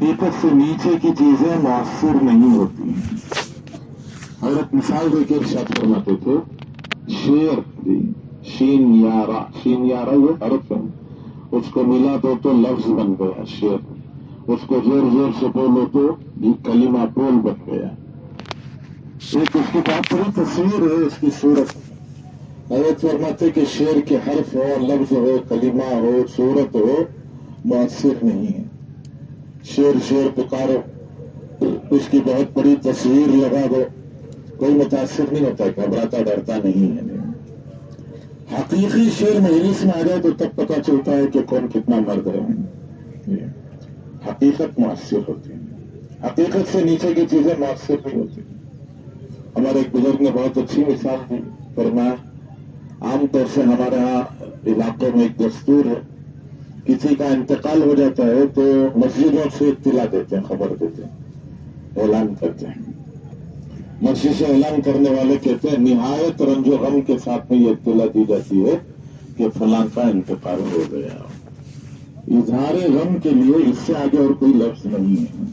حقیقت سے نیچے کی چیزیں مؤثر نہیں ہوتی ہیں. حضرت مثال دے کے ارشاد فرماتے تھے شیر شین یارا یہ حرف ہے, اس کو ملا دو تو لفظ بن گیا شیر, اس کو زور زور سے بولو تو کلمہ بول بن گیا. ایک اس کی بات بڑی تصویر ہے, اس کی صورت. حضرت فرماتے کہ شیر کے حرف ہو, لفظ ہو, کلمہ ہو, صورت ہو, مؤثر نہیں ہے. شیر پکارو, اس کی بہت بڑی تصویر لگا دو, کوئی متاثر نہیں ہوتا, گھبراتا ڈرتا نہیں ہے. حقیقی شیر مجلس میں آ جائے تو تب پتا چلتا ہے کہ کون کتنا مرد ہے. حقیقت مؤثر ہوتی ہے, حقیقت سے نیچے کی چیزیں مؤثر نہیں ہوتی. ہمارے ایک بزرگ نے بہت اچھی مثال دی, فرمایا عام طور سے ہمارے یہاں علاقوں میں ایک دستور ہے, کسی کا انتقال ہو جاتا ہے تو مسجدوں سے اطلاع دیتے ہیں, خبر دیتے ہیں, اعلان کرتے ہیں. مسجد سے اعلان کرنے والے کہتے ہیں نہایت رنج و غم کے ساتھ میں یہ اطلاع دی جاتی ہے کہ فلاں کا انتقال ہو گیا. اظہار غم کے لیے اس سے آگے اور کوئی لفظ نہیں ہے.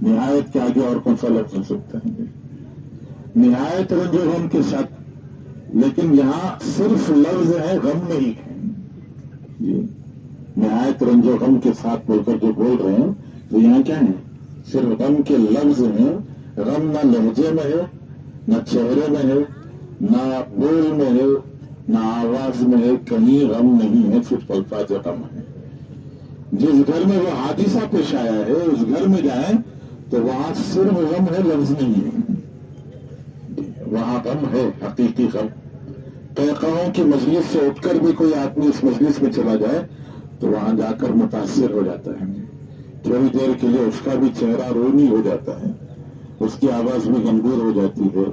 نہایت کے آگے اور کون سا لفظ ہو سکتا ہے؟ نہایت رنج و غم کے ساتھ. لیکن یہاں صرف لفظ ہے, غم نہیں ہے. نہایت رنج و غم کے ساتھ بول کر جو بول رہے ہیں تو یہاں کیا ہے؟ صرف غم کے لفظ ہیں. غم نہ لہجے میں ہے, نہ چہرے میں ہے, نہ بول میں ہے, نہ آواز میں ہے, کہیں غم نہیں ہے, صرف الفاظ غم ہے. جس گھر میں وہ حادثہ پیش آیا ہے اس گھر میں جائیں تو وہاں صرف غم ہے, لفظ نہیں ہے. وہاں غم ہے, حقیقی غم. قیقاؤں کی مجلس سے اٹھ کر بھی کوئی آدمی اس مجلس میں چلا جائے تو وہاں جا کر متاثر ہو جاتا ہے. تھوڑی دیر کے لیے اس کا بھی چہرہ رونی ہو جاتا ہے, اس کی آواز بھی گمبھیر ہو جاتی ہے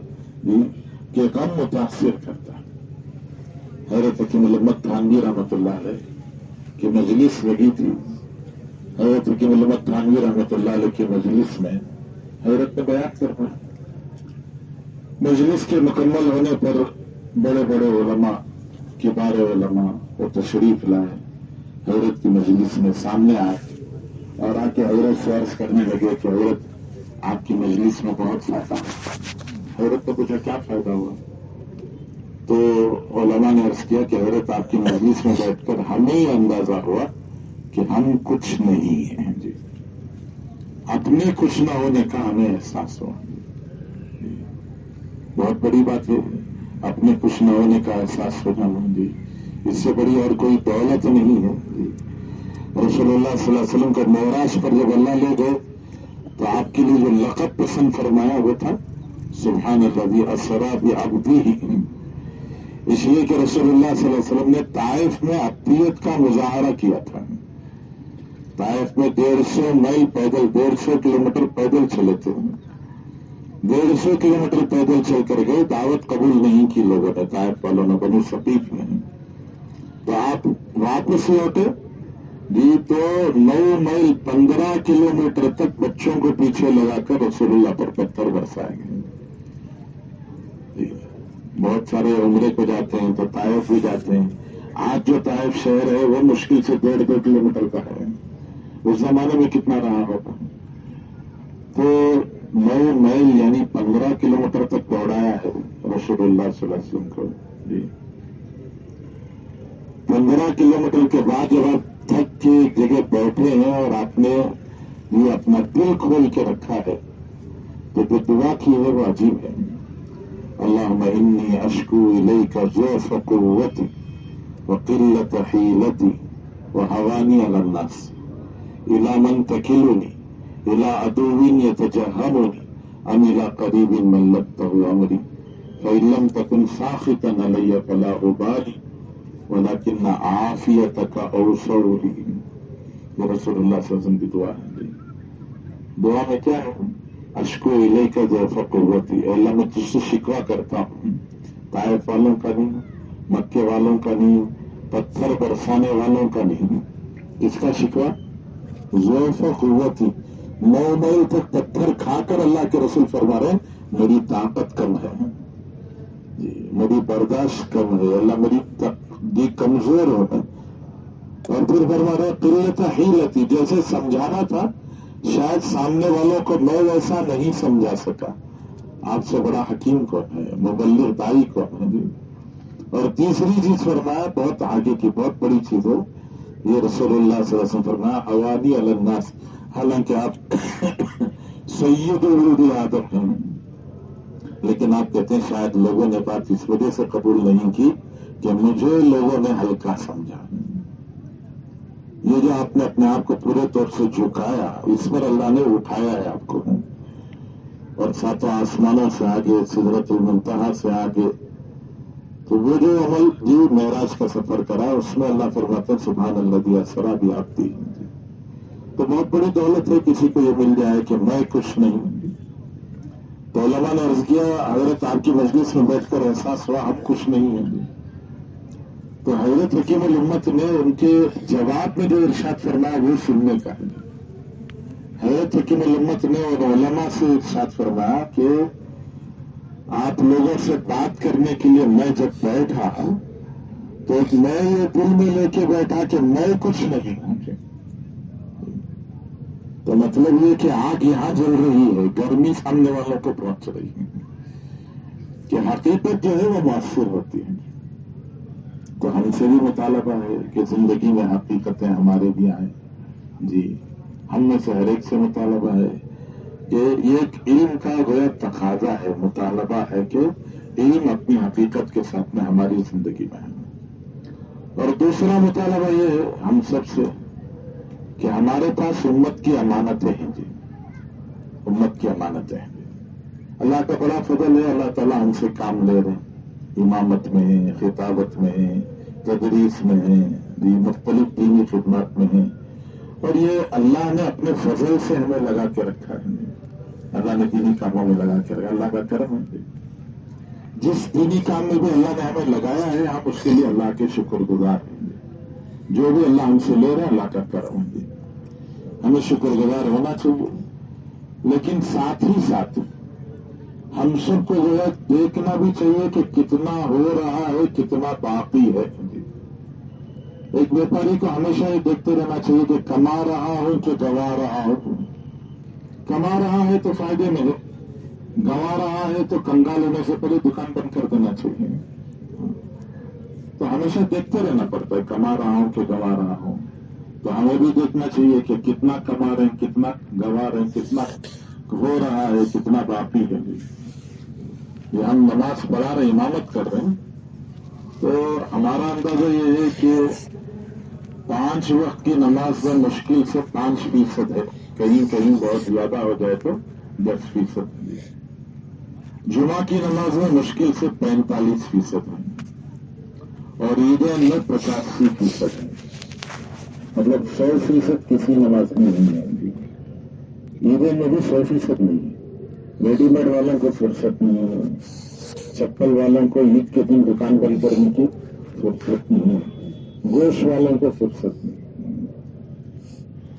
کہ غم متاثر کرتا ہے. حضرت حکیم الامت تھانوی رحمۃ اللہ علیہ کی مجلس لگی تھی. حضرت حکیم الامت تھانوی رحمۃ اللہ علیہ کی مجلس میں حضرت نے بیان کرنا. مجلس کے مکمل ہونے پر بڑے بڑے علماء, کبار علماء وہ تشریف لائے, حضرت کی مجلس میں سامنے آئے اور آ کے حضرت سے عرض کرنے لگے کہ حضرت آپ کی مجلس میں بہت فائدہ ہوا. حضرت نے پوچھا کیا فائدہ ہوا؟ تو علماء نے عرض کیا کہ حضرت آپ کی مجلس میں بیٹھ کر ہمیں یہ اندازہ ہوا کہ ہم کچھ نہیں ہیں. جی, اپنے کچھ نہ ہونے کا ہمیں احساس ہوا. بہت بڑی بات ہے اپنے کچھ نہ ہونے کا احساس ہونا. جی, اس سے بڑی اور کوئی دولت نہیں ہے. رسول اللہ صلی اللہ علیہ وسلم کا معراج پر جب اللہ لے گئے تو آپ کے لیے جو لقب پسند فرمایا وہ تھا سبحان الذی اسری بعبدہ. اس لیے کہ رسول اللہ صلی اللہ علیہ وسلم نے طائف میں عبدیت کا مظاہرہ کیا تھا. طائف میں 150 میل پیدل, 150 کلومیٹر پیدل چلے تھے. 150 کلومیٹر پیدل چل کر گئے, دعوت قبول نہیں کی لوگوں نے, طائف والوں نے, بنو ثقیف نے. تو آپ واپس لوٹے جی تو 9 میل 15 کلومیٹر تک بچوں کو پیچھے لگا کر رسول اللہ پر پتھر برسائے گئے. بہت سارے عمرے کو جاتے ہیں تو طائف بھی جاتے ہیں. آج جو طائف شہر ہے وہ مشکل سے 1.5 کلومیٹر کا ہے. اس زمانے میں کتنا رہا ہوگا؟ تو 9 میل یعنی 15 کلومیٹر تک دوڑایا ہے رسول اللہ صلی اللہ علیہ وسلم کو. جی, 15 کلومیٹر کے بعد جب آپ تھک کے ایک جگہ بیٹھے ہیں اور آپ نے یہ اپنا دل کھول کے رکھا ہے تو جو دعا کی ہے وہ عجیب ہے. اللہم انی اشکو الیک ضعف قوتی وقلت حیلتی وہوانی علی الناس الی من تکلنی الی عدو یتجہمنی ام الی قریب ملکتہ امری فإن لم تکن ساخطا علی فلا ابالی ولیکن عافیتک اوسع لی. یہ رسول اللہ صلی اللہ علیہ وسلم کی دعا ہے. دعا میں کیا ہے؟ اشکو الیک ضعف قوتی, اے اللہ میں تجھ سے شکوہ کرتا ہوں, طائف والوں کا نہیں, مکے والوں کا نہیں, پتھر برسانے والوں کا نہیں. کس کا شکوہ؟ ضعف قوتی. 9 میل تک پتھر کھا کر اللہ کے رسول فرما رہے ہیں میری طاقت کم ہے, میری برداشت کم ہے, اللہ میری کمزور ہو ہے. اور پھر فرما رہے قلت حیلتی, جیسے سمجھانا تھا شاید سامنے والوں کو میں ویسا نہیں سمجھا سکا، آپ سے بڑا حکیم کون ہے، مبلغ دائی کون ہے جی۔ اور تیسری چیز فرمایا، بہت آگے کی بہت بڑی چیز ہے یہ، رسول اللہ صلی اللہ علیہ وسلم فرمایا حوادی علی الناس، حالانکہ آپ سید ولد آدم ہیں، لیکن آپ کہتے ہیں شاید لوگوں نے بات اس وجہ سے قبول نہیں کی کہ مجھے لوگوں نے ہلکا سمجھا۔ یہ جو آپ نے اپنے آپ کو پورے طور سے جھکایا، اس پر اللہ نے اٹھایا ہے آپ کو، اور ساتوں آسمانوں سے آگے، سدرۃ المنتہا سے آگے۔ تو وہ جو عمل جی معراج کا سفر کرا، اس میں اللہ فرماتے ہیں سبحان الذی اسریٰ بعبدہ۔ تو بہت بڑی دولت ہے کسی کو یہ مل جائے کہ میں کچھ نہیں۔ تو علماء نے عرض کیا حضرت آپ کی مجلس میں بیٹھ کر احساس ہوا ہم کچھ نہیں ہیں۔ تو حضرت حکیم الامت نے ان کے جواب میں جو ارشاد فرمایا وہ سننے کا ہے۔ حضرت حکیم الامت نے اور علماء سے ارشاد فرمایا کہ آپ لوگوں سے بات کرنے کے لیے میں جب بیٹھا تو میں یہ دل میں لے کے بیٹھا کہ میں کچھ نہیں ہوں۔ تو مطلب یہ کہ آگ یہاں جل رہی ہے، گرمی سامنے والوں کو پہنچ رہی ہے کہ حقیقت جو ہے وہ مؤثر ہوتی ہے۔ تو ہم سے بھی مطالبہ ہے کہ زندگی میں حقیقتیں ہمارے بھی آئیں جی۔ ہم میں سے ہر ایک سے مطالبہ ہے کہ یہ ایک علم کا گویا تقاضا ہے، مطالبہ ہے کہ علم اپنی حقیقت کے ساتھ میں ہماری زندگی میں ہے۔ اور دوسرا مطالبہ یہ ہے ہم سب سے کہ ہمارے پاس امت کی امانتیں ہیں جی، امت کی امانتیں ہیں۔ اللہ کا بڑا فضل ہے، اللہ تعالیٰ ہم سے کام لے رہے ہیں، امامت میں ہیں، خطابت میں ہیں، تدریس میں ہیں جی، مختلف دینی خدمات میں ہیں، اور یہ اللہ نے اپنے فضل سے ہمیں لگا کے رکھا ہے، اللہ نے دینی کاموں میں لگا کے رکھا، اللہ کا کرم ہے۔ جس دینی کام میں بھی اللہ نے ہمیں لگایا ہے ہم اس کے لیے اللہ کے شکر گزار ہیں۔ جو بھی اللہ ہم سے لے رہے ہیں اللہ کا کرم ہے، ہمیں شکر گزار ہونا چاہیے۔ لیکن ساتھ ہی ساتھ ہم سب کو جو ہے دیکھنا بھی چاہیے کہ کتنا ہو رہا ہے، کتنا باقی ہے۔ ایک ویپاری کو ہمیشہ یہ دیکھتے رہنا چاہیے کہ کما رہا ہوں کہ گوا رہا ہوں۔ کما رہا ہے تو فائدے میں ہے، گوا رہا ہے تو کنگال ہونے سے پہلے دکان بند کر دینا چاہیے۔ تو ہمیشہ دیکھتے رہنا پڑتا ہے کما رہا ہوں کہ گوا رہا ہوں۔ تو ہمیں بھی دیکھنا چاہیے کہ کتنا کما رہے ہیں، کتنا گوا رہے ہیں، کتنا ہو رہا ہے، کتنا باقی ہے۔ یہ ہم نماز پڑھا رہے، امامت کر رہے ہیں، تو ہمارا اندازہ یہ ہے کہ 5 وقت کی نماز میں مشکل سے 5% ہے، کہیں کہیں بہت زیادہ ہو جائے تو 10%۔ جمعہ کی نماز میں مشکل سے 45% ہے، اور عیدین میں 85% ہے۔ مطلب 100% کسی نماز میں نہیں ہے۔ عیدین میں بھی 100% نہیں ہے۔ ریڈی میڈ والوں کو فرصت نہیں ہے، چپل والوں کو عید کے دن دکان بند کرنے کی فرصت نہیں ہے، گوشت والوں کو فرصت نہیں ہے۔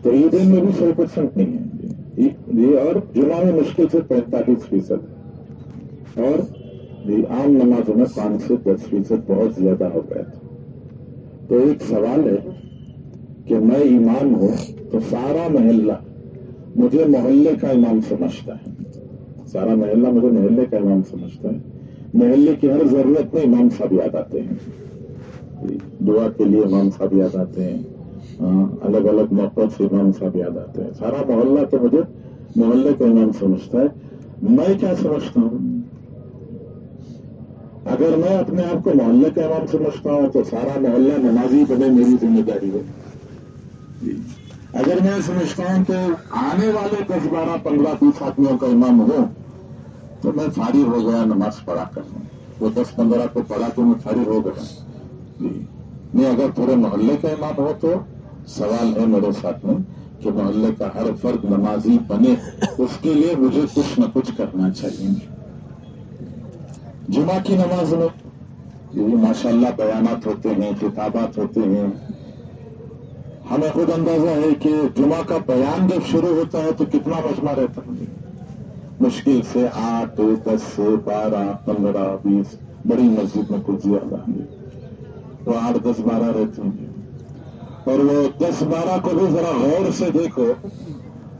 تو عیدین میں بھی 100% نہیں ہے، اور جمعہ میں مشکل سے 45% ہے، اور عام نمازوں میں 5 سے 10% بہت زیادہ ہو گیا تھا۔ تو ایک سوال ہے کہ میں امام ہوں تو سارا محلہ مجھے محلے کا امام سمجھتا ہے، سارا محلہ مجھے محلے کا امام سمجھتا ہے، محلے کی ہر ضرورت میں امام صاحب یاد آتے ہیں، دعا کے لیے امام صاحب یاد آتے ہیں، الگ الگ موقعوں سے امام صاحب یاد آتے ہیں، سارا محلہ تو مجھے محلے کا امام سمجھتا ہے۔ میں کیا سمجھتا ہوں؟ اگر میں اپنے آپ کو محلے کا امام سمجھتا ہوں تو سارا محلہ نمازی بنے میری ذمہ داری ہے۔ اگر میں سمجھتا ہوں کہ آنے والے 10 12 15 20 آدمیوں کا امام ہوں تو میں فارغ ہو گیا نماز پڑھا کر، وہ 10 15 کو پڑھا کے میں فارغ ہو گیا نہیں۔ اگر پورے محلے کا امام ہو تو سوال ہے میرے ساتھ میں کہ محلے کا ہر فرد نمازی بنے، اس کے لیے مجھے کچھ نہ کچھ کرنا چاہیے۔ جمعہ کی نماز میں ماشاءاللہ بیانات ہوتے ہیں، خطابات ہوتے ہیں، ہمیں خود اندازہ ہے کہ جمعہ کا بیان جب شروع ہوتا ہے تو کتنا مجمع رہتا ہے، مشکل سے 8 10 سے 12 15 20، بڑی مسجد میں کچھ زیادہ تو 8 10 12 رہتے ہیں، اور وہ 10 12 کو بھی ذرا غور سے دیکھو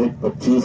1:25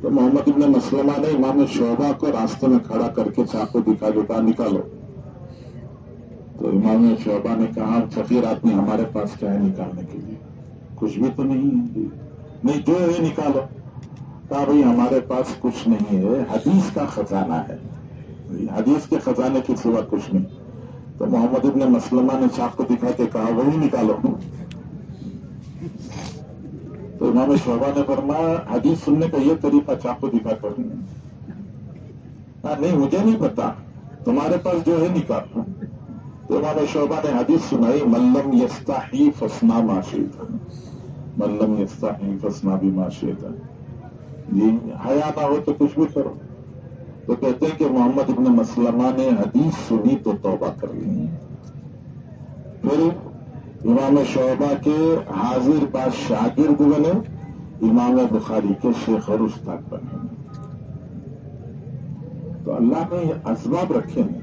تو محمد ابن مسلمہ نے امام شعبہ کو راستے میں کھڑا کر کے چاقو دکھا دیتا نکالو. تو امام شعبہ نے کہا فقیر آدمی ہمارے پاس کیا ہے نکالنے کے لیے, کچھ بھی تو نہیں ہے. نہیں جو ہے نکالو. کہا بھائی ہمارے پاس کچھ نہیں ہے, حدیث کا خزانہ ہے, حدیث کے خزانے کے سوا کچھ نہیں. تو محمد ابن مسلمہ نے چاقو دکھا کے کہا وہی نکالو. تو امام شعبہ نے فرمایا حدیث سننے کا یہ طریقہ چاقو دکھا کر نہیں مجھے نہیں پتا, تمہارے پاس جو ہے نکالو. تو امام شعبہ نے حدیث سنائی من لم یستحی فاصنع ما شئت, من لم یستحی فاصنع بما شئت. جی حیا نہ ہو تو کچھ بھی کرو. تو کہتے ہیں کہ محمد ابن مسلمہ نے حدیث سنی تو توبہ کر لی. پھر امام شعبہ کے حاضر باز شاگرد بنے, امام بخاری کے شیخ اور استاد بنے. تو اللہ نے اسباب رکھے ہیں,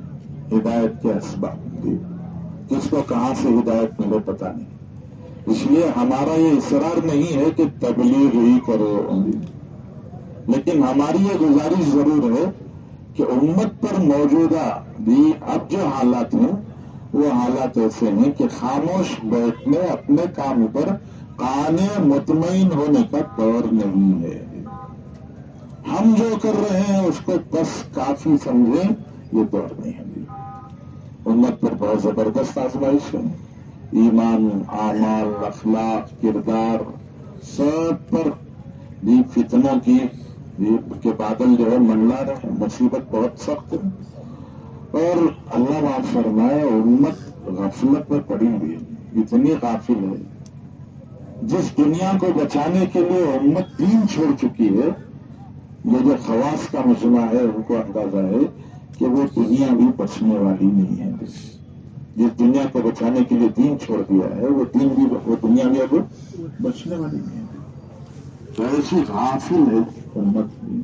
ہدایت کے اسباب. کس کو کہاں سے ہدایت ملے پتہ نہیں. اس لیے ہمارا یہ اصرار نہیں ہے کہ تبلیغ ہی کرو, لیکن ہماری یہ گزارش ضرور ہے کہ امت پر موجودہ بھی اب جو حالات ہیں وہ حالات ایسے ہیں کہ خاموش بیٹھنے اپنے کام پر قانع مطمئن ہونے کا دور نہیں ہے. ہم جو کر رہے ہیں اس کو بس کافی سمجھیں, یہ دور نہیں ہے. امت پر بہت زبردست آزمائش ہے. ایمان, اعمال, اخلاق, کردار سب پر بھی فتنوں کی کے بادل جو ہے منڈلا رہے ہیں. مصیبت بہت سخت ہے. اور اللہ معاف فرمائے امت غفلت میں پڑی ہوئی ہے, اتنی غافل ہے. جس دنیا کو بچانے کے لیے امت دین چھوڑ چکی ہے, یہ جو خواص کا مجمع ہے ان کو اندازہ ہے کہ وہ دنیا بھی بچنے والی نہیں ہے. جس دنیا کو بچانے کے لیے دین چھوڑ دیا ہے وہ دنیا بھی اب بچنے والی نہیں ہے. تو ایسی غافل ہے امت بھی,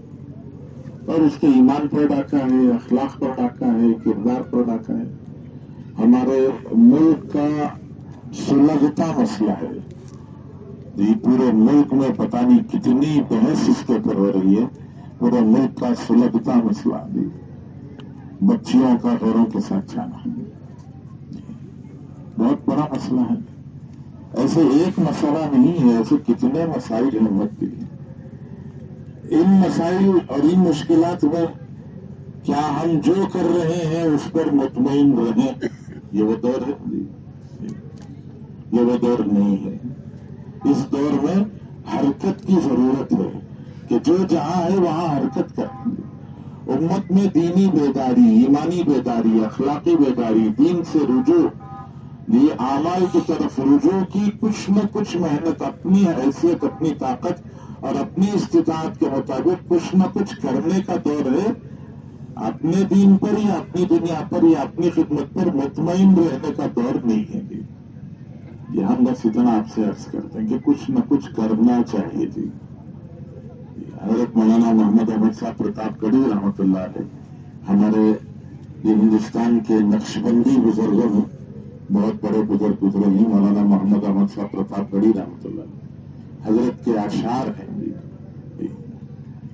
اور اس کے ایمان پر ڈاکہ ہے, اخلاق پر ڈاکہ ہے, کردار پر ڈاکہ ہے. ہمارے ملک کا سلگتا مسئلہ ہے. یہ پورے ملک میں پتہ نہیں کتنی بحث اس کے اوپر ہو رہی ہے. پورے ملک کا سلگتا مسئلہ بھی بچیوں کا گھروں کے ساتھ جانا بہت بڑا مسئلہ ہے. ایسے ایک مسئلہ نہیں ہے, ایسے کتنے مسائل ہیں امت کے لیے. ان مسائل اور ان مشکلات میں کیا ہم جو کر رہے ہیں اس پر مطمئن رہیں؟ یہ وہ دور ہے, یہ وہ دور نہیں ہے. اس دور میں حرکت کی ضرورت ہے کہ جو جہاں ہے وہاں حرکت کریں. امت میں دینی بیداری, ایمانی بیداری, اخلاقی بیداری, دین سے رجوع, یہ اعمال کی طرف رجوع کی کچھ نہ کچھ محنت, اپنی حیثیت, اپنی طاقت اور اپنی استطاعت کے مطابق کچھ نہ کچھ کرنے کا دور ہے. اپنے دین پر یا اپنی دنیا پر یا اپنی خدمت پر مطمئن رہنے کا دور نہیں ہے. یہ ہم بس اتنا آپ سے عرض کرتے ہیں کہ کچھ نہ کچھ کرنا چاہیے تھی. حضرت مولانا محمد احمد صاحب پرتاپ گڑھی رحمۃ اللہ علیہ ہمارے یہ ہندوستان کے نقش بندی بزرگوں میں بہت بڑے بزرگ گزرے ہیں. مولانا محمد احمد صاحب پرتاپ گڑھی رحمۃ اللہ علیہ حضرت کے اشعار ہیں.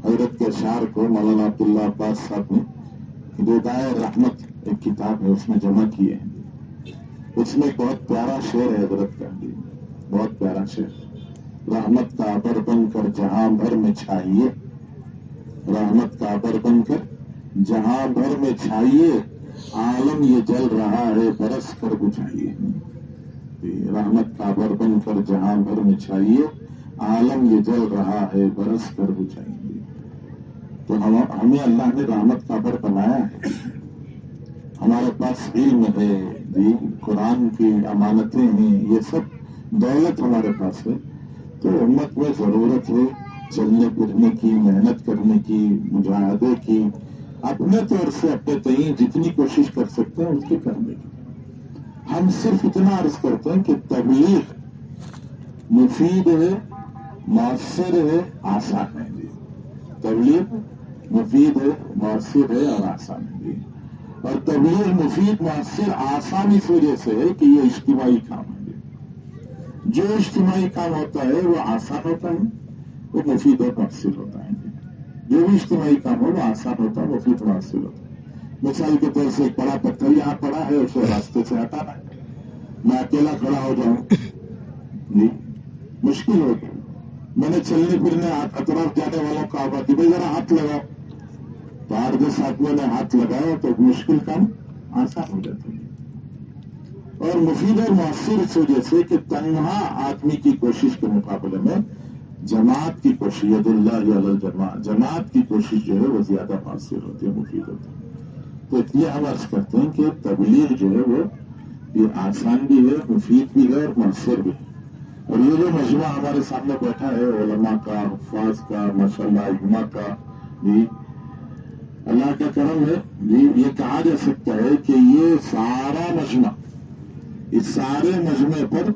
حضرت کے اشعار کو مولانا عبداللہ عباس صاحب نے ہدایہ رحمت ایک کتاب ہے اس میں جمع کیے ہیں. اس میں ایک بہت پیارا شعر ہے حضرت کا, بہت پیارا شعر. رحمت کا ابر بن کر جہاں بھر میں چھائیے, رحمت کا ابر بن کر جہاں بھر میں چھائیے, عالم یہ جل رہا ہے برس کر بجھائیے. رحمت کا ابر بن کر جہاں بھر میں چھائیے, عالم یہ جل رہا ہے برس کر بجھائیے. تو ہمیں اللہ نے رحمت کا ابر بنایا ہے. ہمارے پاس علم ہے, قرآن کی امانتیں ہیں, یہ سب دولت ہمارے پاس ہے. تو امت میں ضرورت ہے چلنے پھرنے کی, محنت کرنے کی, مجاہدے کی, اپنے طور سے اپنے تئیں جتنی کوشش کر سکتے ہیں اس کی کرنے کی. ہم صرف اتنا عرض کرتے ہیں کہ تبلیغ مفید ہے, مؤثر ہے, آسان ہے. تبلیغ مفید ہے, مؤثر ہے اور آسان ہے. اور تبلیغ مفید, مؤثر, آسان اس وجہ سے ہے کہ یہ اجتماعی کام ہے. جو اجتماعی کام ہوتا ہے وہ آسان ہوتا ہے, وہ مفید اور مؤثر ہوتا ہے. جو بھی اجتماعی کام ہو وہ آسان ہوتا ہے، مفید حاصل ہوتا ہے۔ مثال کے طور سے ایک بڑا پتھر یہاں پڑا ہے، اسے راستے سے ہٹانا ہے، میں اکیلا کھڑا ہو جاؤں جی مشکل ہوگی۔ میں نے چلنے پھرنے اطراف جانے والوں کو کہا کہ بھائی ذرا ہاتھ لگاؤ، تو 8-10 آدمیوں نے ہاتھ لگایا تو مشکل کام آسان ہو جاتا ہے۔ اور مفید اور مؤثر اس وجہ سے کہ تنہا آدمی کی کوشش کے مقابلے میں جماعت کی کوشش، ید اللہ علی الجماعت، جماعت کی کوشش جو ہے وہ زیادہ مؤثر ہوتی ہے، مفید ہوتی ہے۔ تو اس لیے ہم عرض کرتے ہیں کہ تبلیغ جو ہے وہ یہ آسان بھی ہے، مفید بھی ہے اور مؤثر بھی ہے۔ اور یہ جو مجمع ہمارے سامنے بیٹھا ہے علماء کا، حفاظ کا، ماشاءاللہ اجماع کا، جی اللہ کا کرم ہے جی، یہ کہا جا سکتا ہے کہ یہ سارا مجمع، اس سارے مجمع پر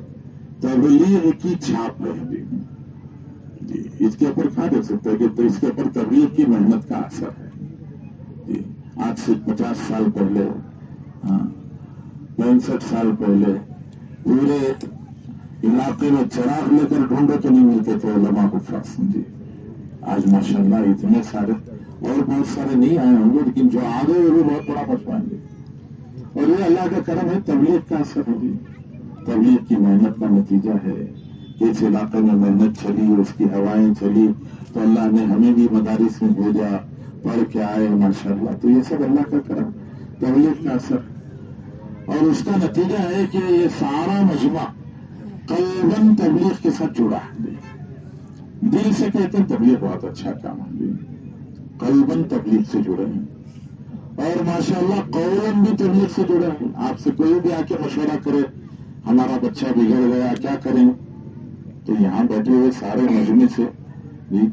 تبلیغ کی چھاپ ہے جی، اس کے اوپر کہا جا سکتا ہے کہ اس کے اوپر تبلیغ کی محنت کا اثر ہے جی۔ آج سے 50 سال پہلے، 65 سال پہلے پورے علاقے میں چراغ لے کر ڈھونڈے تو نہیں ملتے تھے علماء حفاظ جی۔ آج ماشاءاللہ اتنے سارے، اور بہت سارے نہیں آئے ہوں گے لیکن جو آ گئے وہ بہت بڑا پچپائیں گے۔ اور یہ اللہ کا کرم ہے، تبلیغ کا اثر ہوگی، تبلیغ کی محنت کا نتیجہ ہے۔ اس علاقے میں محنت چلی، اس کی ہوائیں چلی تو اللہ نے ہمیں بھی مدارس میں بھیجا، پڑھ کے آئے ماشاءاللہ۔ تو یہ سب اللہ کا کرم، تبلیغ کا اثر، اور اس کا نتیجہ ہے کہ یہ سارا مجمع قلباً تبلیغ کے ساتھ جڑا ہے۔ دل سے کہتے ہیں تبلیغ بہت اچھا کام ہے، قلباً تبلیغ سے جڑے ہیں، اور ماشاءاللہ قولاً بھی تبلیغ سے جڑے ہیں۔ آپ سے کوئی بھی آ کے مشورہ کرے ہمارا بچہ بگڑ گیا کیا کریں، تو یہاں بیٹھے ہوئے سارے مجمع سے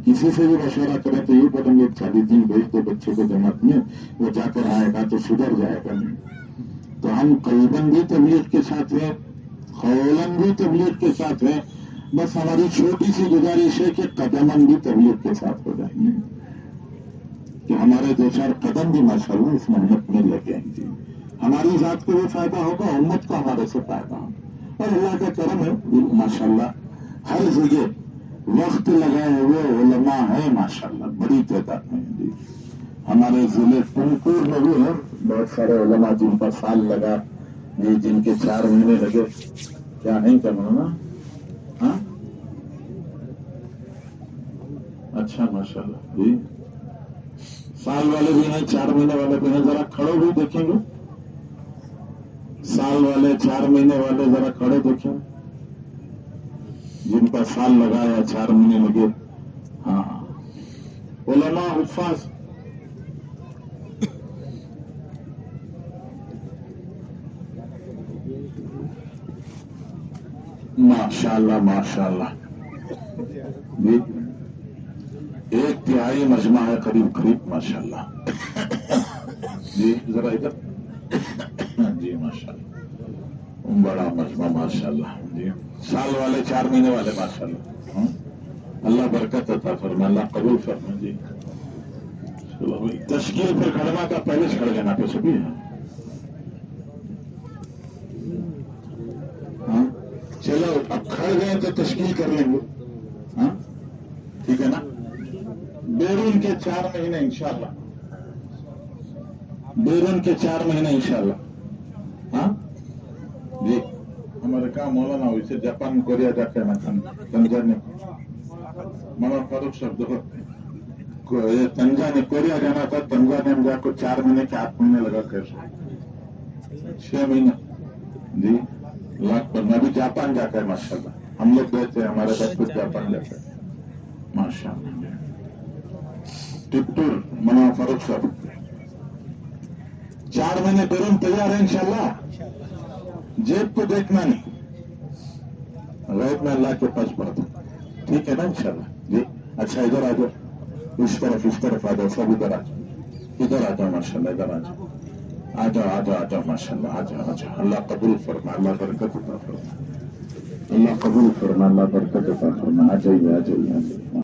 کسی سے بھی مشورہ کریں تو یہ بولیں گے 40 دن بھیج دو بچے کو جماعت میں، وہ جا کر آئے گا تو سدھر جائے گا۔ تو ہم قلباً بھی تبلیغ کے ساتھ ہیں، قولاً بھی تبلیغ کے ساتھ ہیں، بس ہماری چھوٹی سی گزارش ہے کہ قدماً بھی تبلیغ کے ساتھ ہو جائیں گے، کہ ہمارے 2-4 قدم بھی ماشاءاللہ اس محنت میں لگیں گے، ہماری ذات کو بھی فائدہ ہوگا، امت کو ہمارے سے فائدہ ہوگا۔ اور اللہ کا کرم ہے ماشاءاللہ ہر جگہ وقت لگائے ہوئے علماء ہیں ماشاءاللہ، بڑی تعداد میں جی۔ ہمارے ضلع تنکور میں بھی ہیں بہت سارے علماء جن کا سال لگا جی، جن کے 4 مہینے لگے، کیا نہیں کرنا نا، ہاں اچھا ماشاءاللہ جی، سال والے بھی ہیں 4 مہینے والے بھی ہیں، ذرا کھڑے بھی دیکھیں گے، سال والے 4 مہینے والے ذرا کھڑے دیکھیں، جن کا سال لگا یا 4 مہینے لگے، ہاں علماء حفاظ ماشاءاللہ ماشاءاللہ جی، 1/3 مجمع ہے قریب قریب ماشاءاللہ جی، ذرا ادھر جی ماشاءاللہ بڑا مجمع ماشاءاللہ جی، سال والے 4 مہینے والے ماشاءاللہ، اللہ برکت عطا فرمائے، اللہ قبول فرمائے جی۔ چلو بھائی تشکیل پھر کھڑنا کا پہلے سے کھڑ لینا پہ سبھی ہے، ہاں چلو اب کھڑ گئے تو تشکیل کر لیں گے، ہاں ٹھیک ہے نا، بیرون کے 4 مہینے انشاءاللہ، بیرون کے 4 مہینے انشاءاللہ، ہاں جی۔ ہمارے کہاں مولانا ہوئی سے جاپان کوریا جا کے تنزانیہ مولانا فاروق صاحب دیکھو تنزانیہ کوریا جانا تھا، تنزانیہ میں جا کو 4 مہینے کے 8 مہینے لگا کر 6 مہینے جی، لاکھ پر میں بھی جاپان جا کر ماشاءاللہ، ہم لوگ گئے تھے، ہمارے بچے جاپان جا کر ماشاءاللہ، ٹپٹور مولانا فاروق صاحب 4 مہینے بیرون تیار ہے انشاءاللہ، جیب کو دیکھنا نہیں، غیب میں اللہ کے پاس پڑتا، ٹھیک ہے نا انشاءاللہ جی۔ اچھا ادھر آ جاؤ، اس طرف آ جاؤ، سب ادھر آ جاؤ، ادھر آ جاؤ ماشاءاللہ، ادھر آ جاؤ، آ جاؤ آ جاؤ آ جاؤ ماشاءاللہ، آ جاؤ آ جاؤ، اللہ قبول فرمائے، اللہ برکت عطا فرمائے، اللہ قبول فرمائے، اللہ برکت عطا فرمائے، آ جائیے آ جائیے۔